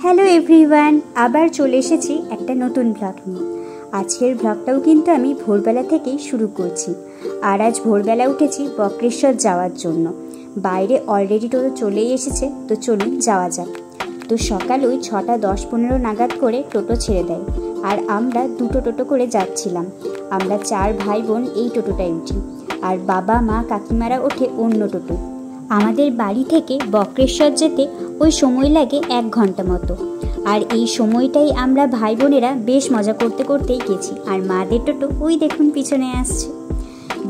Hello everyone, আবার চলে এসেছি একটা নতুন ব্লগ নিয়ে। আজকের ব্লগটাও কিন্তু আমি ভোরবেলা থেকেই শুরু করছি। আর আজ ভোরবেলা উঠেছি বক্রেশ্বর যাওয়ার জন্য। বাইরে অলরেডি টোটো চলেই এসেছে, তো চলুন যাওয়া যাক। তো সকাল ওই 6টা 10-15 নাগাদ করে টোটো ছেড়ে দেয়, আর আমরা দুটো টোটো করে যাচ্ছিলাম। আমরা 4 ভাই বোন এই টোটোটায় উঠি, আর বাবা মা কাকিমারা ওঠে অন্য টোটো। আমাদের বাড়ি থেকে বক্রেশ্বর যেতে ওই সময় লাগে 1 ঘন্টা মতো। আর এই সময়টাই আমরা ভাই বোনেরা বেশ মজা করতে করতেই গেছি। আর মাদের টোটো ওই দেখুন পিছনে আসছে।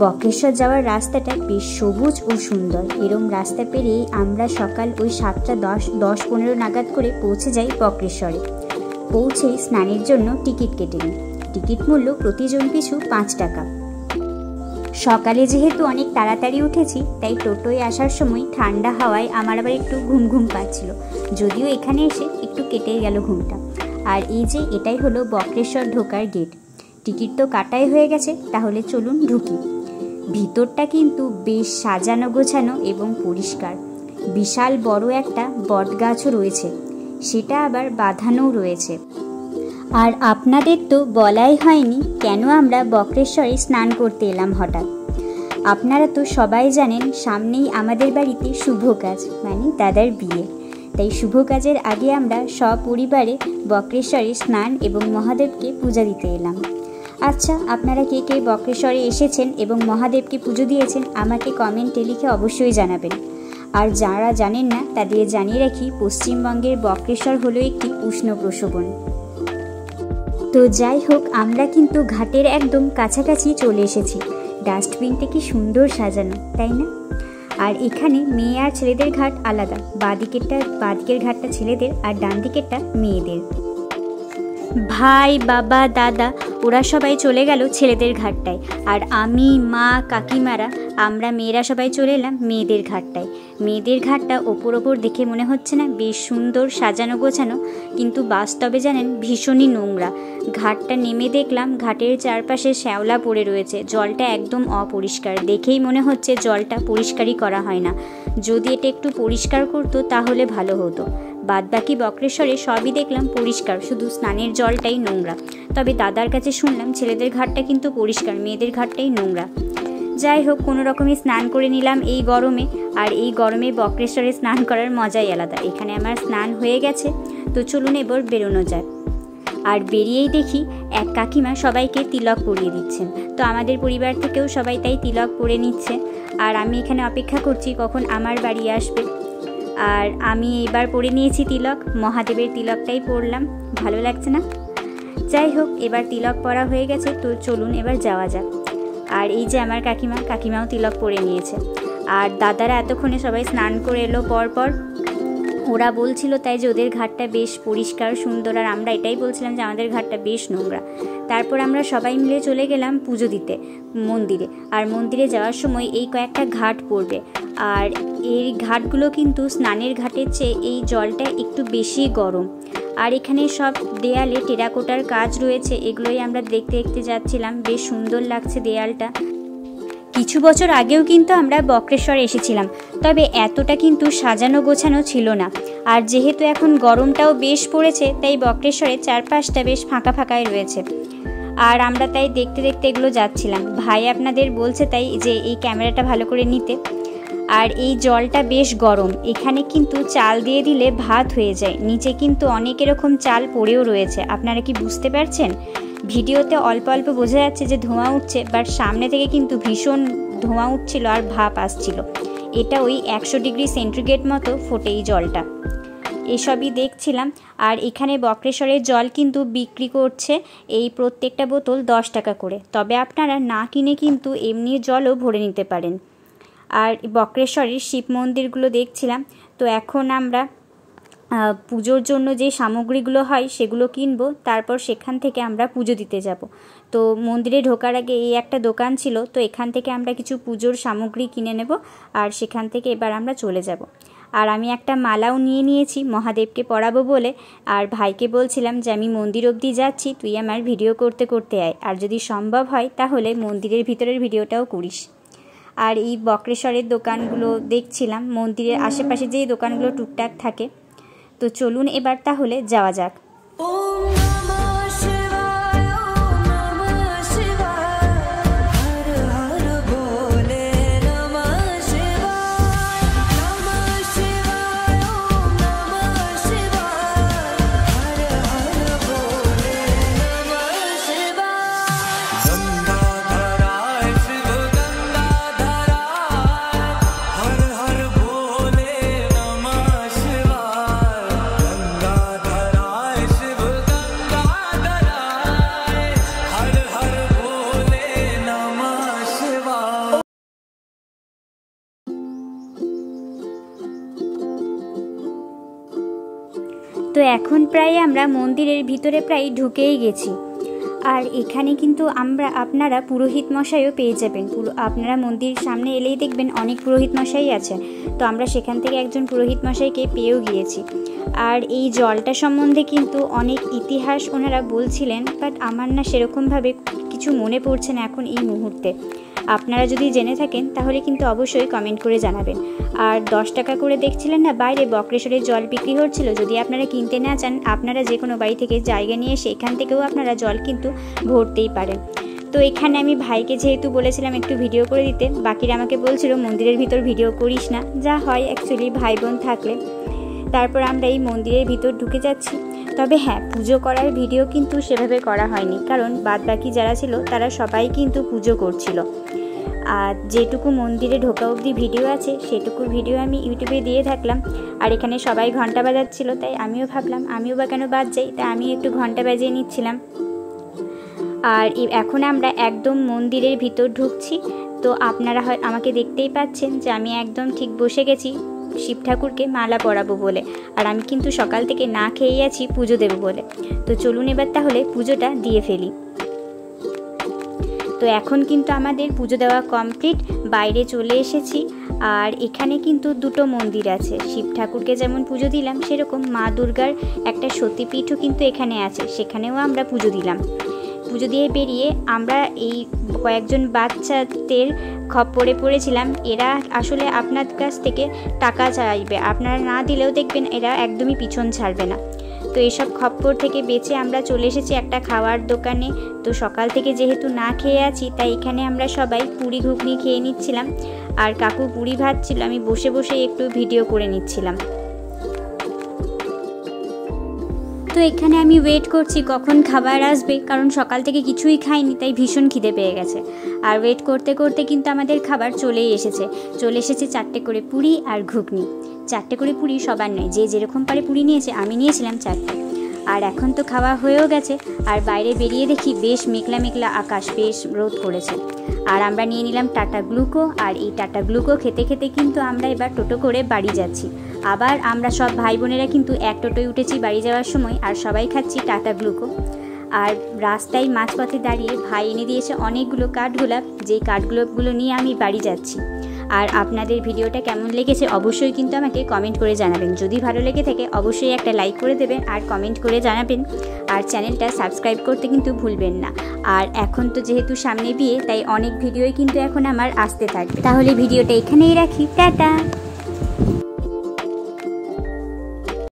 বক্রেশ্বর যাওয়ার রাস্তাটা বেশ সবুজ ও সুন্দর। এরম রাস্তা পেরিয়েই আমরা সকাল ওই 7টা 10-15 নাগাদ করে পৌঁছে যাই বক্রেশ্বরে। পৌঁছেই স্নানের জন্য টিকিট কেটে নিই। টিকিট মূল্য প্রতিজন পিছু 5 টাকা। সকালে যেহেতু অনেক তাড়াতাড়ি উঠেছি, তাই টোটোয় আসার সময় ঠান্ডা হাওয়ায় আমার আবার একটু ঘুম ঘুম পাচ্ছিল, যদিও এখানে এসে একটু কেটে গেল ঘুমটা। আর এই যে এটাই হলো বক্রেশ্বর ঢোকার গেট। টিকিট তো কাটাই হয়ে গেছে, তাহলে চলুন ঢুকি। ভিতরটা কিন্তু বেশ সাজানো গোছানো এবং পরিষ্কার। বিশাল বড় একটা বট গাছও রয়েছে, সেটা আবার বাঁধানোও রয়েছে। আর আপনাদের তো বলাই হয়নি কেন আমরা বক্রেশ্বরে স্নান করতে এলাম হঠাৎ। আপনারা তো সবাই জানেন সামনেই আমাদের বাড়িতে শুভ কাজ, মানে দাদার বিয়ে। তাই শুভ কাজের আগে আমরা সপরিবারে বক্রেশ্বরে স্নান এবং মহাদেবকে পূজা দিতে এলাম। আচ্ছা, আপনারা কে কে বক্রেশ্বরে এসেছেন এবং মহাদেবকে পুজো দিয়েছেন আমাকে কমেন্টে লিখে অবশ্যই জানাবেন। আর যারা জানেন না তাদের জানিয়ে রাখি, পশ্চিমবঙ্গের বক্রেশ্বর হলো একটি উষ্ণ প্রসবন। তো যাই হোক, আমরা কিন্তু ঘাটের একদম কাছাকাছি চলে এসেছি। ডাস্টবিনটা কি সুন্দর সাজানো, তাই না? আর এখানে মেয়ে আর ছেলেদের ঘাট আলাদা। বাঁদিকের ঘাটটা ছেলেদের আর ডান দিকেরটা মেয়েদের। ভাই, বাবা, দাদা ওরা সবাই চলে গেল ছেলেদের ঘাটটায়, আর আমি, মা, কাকিমারা আমরা মেয়েরা সবাই চলে এলাম মেয়েদের ঘাটটায়। মেয়েদের ঘাটটা ওপর দেখে মনে হচ্ছে না বেশ সুন্দর সাজানো গোছানো, কিন্তু বাস্তবে জানেন ভীষণই নোংরা। ঘাটটা নেমে দেখলাম ঘাটের চারপাশে শ্যাওলা পড়ে রয়েছে, জলটা একদম অপরিষ্কার। দেখেই মনে হচ্ছে জলটা পরিষ্কারই করা হয় না। যদি এটা একটু পরিষ্কার করতো তাহলে ভালো হতো। বাদবাকি বক্রেশ্বরে সবই দেখলাম পরিষ্কার, শুধু স্নানের জলটাই নোংরা। তবে দাদার কাছে শুনলাম ছেলেদের ঘাটটা কিন্তু পরিষ্কার, মেয়েদের ঘাটটাই নোংরা। যাই হোক, কোনো রকমে স্নান করে নিলাম এই গরমে। আর এই গরমে বক্রেশ্বরে স্নান করার মজাই আলাদা। এখানে আমার স্নান হয়ে গেছে, তো চলুন এবার বেরোনো যায়। আর বেরিয়েই দেখি এক কাকিমা সবাইকে তিলক পরিয়ে দিচ্ছেন। তো আমাদের পরিবার থেকেও সবাই তাই তিলক পরে নিচ্ছে। আর আমি এখানে অপেক্ষা করছি কখন আমার বাড়ি আসবে। আর আমি এবার পরে নিয়েছি তিলক, মহাদেবের তিলকটাই পরলাম। ভালো লাগছে না? যাই হোক, এবার তিলক পরা হয়ে গেছে, তো চলুন এবার যাওয়া যাক। আর এই যে আমার কাকিমাও তিলক পরে নিয়েছে। আর দাদারা এতক্ষণে সবাই স্নান করে এলো পরপর। ওরা বলছিল তাই যে ওদের ঘাটটা বেশ পরিষ্কার সুন্দর, আর আমরা এটাই বলছিলাম যে আমাদের ঘাটটা বেশ নোংরা। তারপর আমরা সবাই মিলে চলে গেলাম পুজো দিতে মন্দিরে। আর মন্দিরে যাওয়ার সময় এই কয়েকটা ঘাট পড়বে, আর এই ঘাটগুলো কিন্তু স্নানের ঘাটের চেয়ে এই জলটা একটু বেশি গরম। আর এখানে সব দেয়ালে টেরাকোটার কাজ রয়েছে, এগুলোই আমরা দেখতে দেখতে যাচ্ছিলাম। বেশ সুন্দর লাগছে দেয়ালটা। কিছু বছর আগেও কিন্তু আমরা বক্রেশ্বর এসেছিলাম, তবে এতটা কিন্তু সাজানো গোছানো ছিল না। আর যেহেতু এখন গরমটাও বেশ পড়েছে, তাই বক্রেশ্বরের চারপাশটা বেশ ফাঁকা ফাঁকাই রয়েছে। আর আমরা তাই দেখতে দেখতে এগুলো যাচ্ছিলাম। ভাই আপনাদের বলছে তাই যে এই ক্যামেরাটা ভালো করে নিতে। আর এই জলটা বেশ গরম। এখানে কিন্তু চাল দিয়ে দিলে ভাত হয়ে যায়। নিচে কিন্তু অনেক এরকম চাল পড়েও রয়েছে। আপনারা কি বুঝতে পারছেন? ভিডিওতে অল্প অল্প বোঝা যাচ্ছে যে ধোঁয়া উঠছে, বাট সামনে থেকে কিন্তু ভীষণ ধোঁয়া উঠছিল আর ভাপ আসছিল। এটা ওই 100 ডিগ্রি সেন্টিগ্রেড মতো ফোটে এই জলটা। এসবই দেখছিলাম। আর এখানে বক্রেশ্বরের জল কিন্তু বিক্রি করছে এই প্রত্যেকটা বোতল 10 টাকা করে। তবে আপনারা না কিনে কিন্তু এমনি জলও ভরে নিতে পারেন। আর বক্রেশ্বরের শিব মন্দিরগুলো দেখছিলাম। তো এখন আমরা পুজোর জন্য যে সামগ্রীগুলো হয় সেগুলো কিনবো, তারপর সেখান থেকে আমরা পুজো দিতে যাব। তো মন্দিরে ঢোকার আগে এই একটা দোকান ছিল, তো এখান থেকে আমরা কিছু পুজোর সামগ্রী কিনে নেব, আর সেখান থেকে এবার আমরা চলে যাব। আর আমি একটা মালাও নিয়ে নিয়েছি মহাদেবকে পরাবো বলে। আর ভাইকে বলছিলাম যে আমি মন্দির অবধি যাচ্ছি, তুই আমার ভিডিও করতে করতে আয়, আর যদি সম্ভব হয় তাহলে মন্দিরের ভিতরের ভিডিওটাও করিস। আর এই বক্রেশ্বরের দোকানগুলো দেখছিলাম, মন্দিরের আশেপাশে যেই দোকানগুলো টুকটাক থাকে। তো চলুন এবার তাহলে যাওয়া যাক। তো এখন প্রায় আমরা মন্দিরের ভিতরে প্রায় ঢুকেই গেছি। আর এখানে কিন্তু আপনারা পুরোহিত মশাইও পেয়ে যাবেন। আপনারা মন্দিরের সামনে এলেই দেখবেন অনেক পুরোহিত মশাই আছে। তো আমরা সেখান থেকে একজন পুরোহিত মশাইকে পেয়েও গিয়েছি। আর এই জলটা সম্বন্ধে কিন্তু অনেক ইতিহাস ওনারা বলছিলেন, বাট আমার না সেরকমভাবে কিছু মনে পড়ছে না এখন এই মুহূর্তে। আপনারা যদি জেনে থাকেন তাহলে কিন্তু অবশ্যই কমেন্ট করে জানাবেন। আর 10 টাকা করে দেখছিলেন না বাইরে বক্রেশ্বরের জল বিক্রি হচ্ছিল, যদি আপনারা কিনতে না চান আপনারা যে কোনো বাড়ি থেকে জায়গা নিয়ে এসে এখান থেকেও আপনারা জল কিন্তু ভরতেই পারেন। তো এখানে আমি ভাইকে যেহেতু বলেছিলাম একটু ভিডিও করে দিতে, বাকিরা আমাকে বলছিল মন্দিরের ভিতর ভিডিও করিস না, যা হয় অ্যাকচুয়ালি ভাই বোন থাকলে। তারপর আমরা এই মন্দিরের ভিতর ঢুকে যাচ্ছি। তবে হ্যাঁ, পুজো করার ভিডিও কিন্তু সেভাবে করা হয়নি, কারণ বাদবাকি যারা ছিল তারা সবাই কিন্তু পুজো করছিল। আর যেটুকু মন্দিরে ঢোকা অবধি ভিডিও আছে সেটুকু ভিডিও আমি ইউটিউবে দিয়ে থাকলাম। আর এখানে সবাই ঘন্টা বাজাচ্ছিল, তাই আমিও ভাবলাম আমিও বা কেন বাজাই, তাই আমি একটু ঘন্টা বাজিয়ে নিচ্ছিলাম। আর এখন আমরা একদম মন্দিরের ভিতর ঢুকছি। তো আপনারা হয় আমাকে দেখতেই পাচ্ছেন যে আমি একদম ঠিক বসে গেছি শিব ঠাকুরকে মালা পরাবো বলে। আর আমি কিন্তু সকাল থেকে না খেয়েই আছি পুজো দেবো বলে। তো চলুন এবার তাহলে পুজোটা দিয়ে ফেলি। তো এখন কিন্তু আমাদের পুজো দেওয়া কমপ্লিট, বাইরে চলে এসেছি। আর এখানে কিন্তু দুটো মন্দির আছে, শিব ঠাকুরকে যেমন পুজো দিলাম সেরকম মা দুর্গার একটা সতীপীঠও কিন্তু এখানে আছে, সেখানেও আমরা পুজো দিলাম। পুজো দিয়ে বেরিয়ে আমরা এই কয়েকজন বাচ্চাদের খপ্পরে পড়েছিলাম। এরা আসলে আপনার কাছ থেকে টাকা চাইবে, আপনারা না দিলেও দেখবেন এরা একদমই পিছন ছাড়বে না। তো এইসব খপ্পর থেকে বেঁচে আমরা চলে এসেছি একটা খাওয়ার দোকানে। তো সকাল থেকে যেহেতু না খেয়ে আছি তাই এখানে আমরা সবাই পুরি ঘুগনি খেয়ে নিচ্ছিলাম। আর কাকু পুরি ভাজছিল, আমি বসে বসে একটু ভিডিও করে নিচ্ছিলাম। তো এখানে আমি ওয়েট করছি কখন খাবার আসবে, কারণ সকাল থেকে কিছুই খাইনি তাই ভীষণ খিদে পেয়ে গেছে। আর ওয়েট করতে করতে কিন্তু আমাদের খাবার চলেই এসেছে। 4টে করে পুরি আর ঘুগনি। 4টে করে পুরি সবার নয়, যে যেরকম পারে পুরি নিয়েছে, আমি নিয়েছিলাম 4টে। আর এখন তো খাওয়া হয়েও গেছে। আর বাইরে বেরিয়ে দেখি বেশ মেঘলা মেঘলা আকাশ, বেশ রোদ করেছে। আর আমরা নিয়ে নিলাম টাটা গ্লুকো। আর এই টাটা গ্লুকো খেতে খেতে কিন্তু আমরা এবার টোটো করে বাড়ি যাচ্ছি। আবার আমরা সব ভাই বোনেরা কিন্তু এক টোটোয় উঠেছি বাড়ি যাওয়ার সময়, আর সবাই খাচ্ছি টাটা গ্লুকো। আর রাস্তায় মাঝপথে দাঁড়িয়ে ভাই এনে দিয়েছে অনেকগুলো কাঠগোলাপ, যেই কাঠগোলাপগুলো নিয়ে আমি বাড়ি যাচ্ছি। আর আপনাদের ভিডিওটা কেমন লেগেছে অবশ্যই কিন্তু আমাকে কমেন্ট করে জানাবেন। যদি ভালো লেগে থাকে অবশ্যই একটা লাইক করে দেবেন আর কমেন্ট করে জানাবেন। আর চ্যানেলটা সাবস্ক্রাইব করতে কিন্তু ভুলবেন না। আর এখন তো যেহেতু সামনে বিয়ে, তাই অনেক ভিডিওই কিন্তু এখন আমার আসতে থাকবে। তাহলে ভিডিওটা এখানেই রাখি, টাটা।